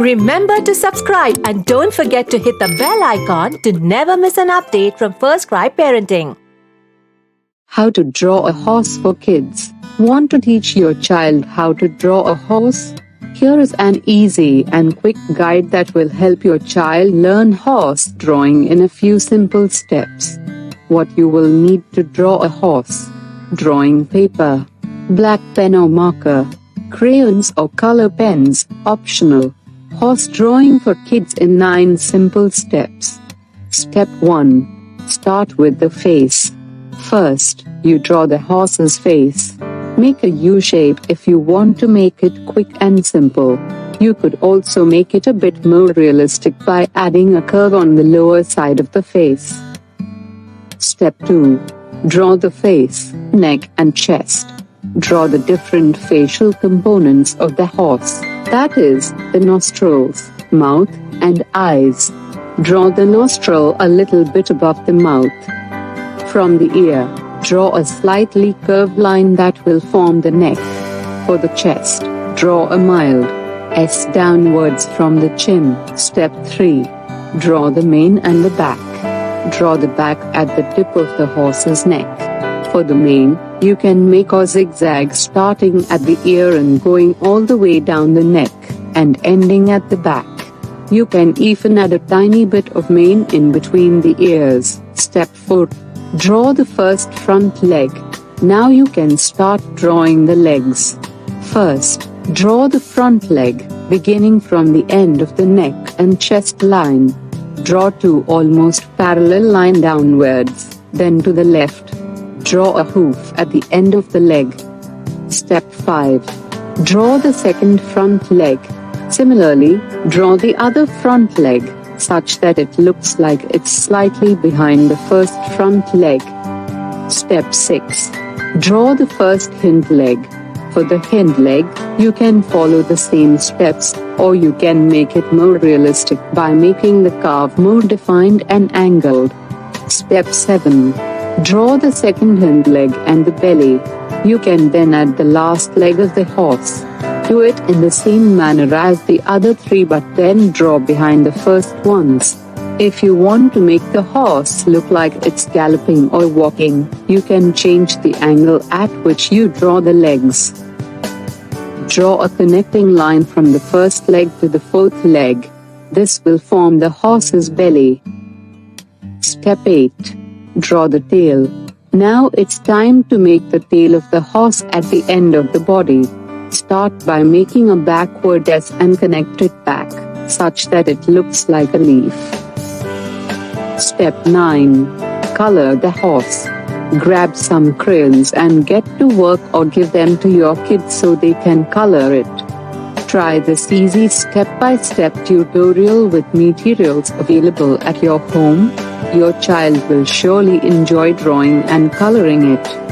Remember to subscribe and don't forget to hit the bell icon to never miss an update from FirstCry Parenting. How to draw a horse for kids. Want to teach your child how to draw a horse? Here is an easy and quick guide that will help your child learn horse drawing in a few simple steps. What you will need to draw a horse: drawing paper, black pen or marker, crayons or color pens, optional. Horse drawing for kids in 9 simple steps. Step 1. Start with the face. First, you draw the horse's face. Make a U shape if you want to make it quick and simple. You could also make it a bit more realistic by adding a curve on the lower side of the face. Step 2. Draw the face, neck and chest. Draw the different facial components of the horse, that is, the nostrils, mouth, and eyes. Draw the nostril a little bit above the mouth. From the ear, draw a slightly curved line that will form the neck. For the chest, draw a mild S downwards from the chin. Step 3. Draw the mane and the back. Draw the back at the tip of the horse's neck. For the mane, you can make a zigzag starting at the ear and going all the way down the neck, and ending at the back. You can even add a tiny bit of mane in between the ears. Step 4. Draw the first front leg. Now you can start drawing the legs. First, draw the front leg, beginning from the end of the neck and chest line. Draw 2 almost parallel line downwards, then to the left. Draw a hoof at the end of the leg. Step 5. Draw the second front leg. Similarly, draw the other front leg, such that it looks like it's slightly behind the first front leg. Step 6. Draw the first hind leg. For the hind leg, you can follow the same steps, or you can make it more realistic by making the calf more defined and angled. Step 7. Draw the second hind leg and the belly. You can then add the last leg of the horse. Do it in the same manner as the other 3, but then draw behind the first ones. If you want to make the horse look like it's galloping or walking, you can change the angle at which you draw the legs. Draw a connecting line from the first leg to the fourth leg. This will form the horse's belly. Step 8. Draw the tail. Now it's time to make the tail of the horse at the end of the body. Start by making a backward S and connect it back, such that it looks like a leaf. Step 9. Color the horse. Grab some crayons and get to work, or give them to your kids so they can color it. Try this easy step-by-step tutorial with materials available at your home. Your child will surely enjoy drawing and coloring it.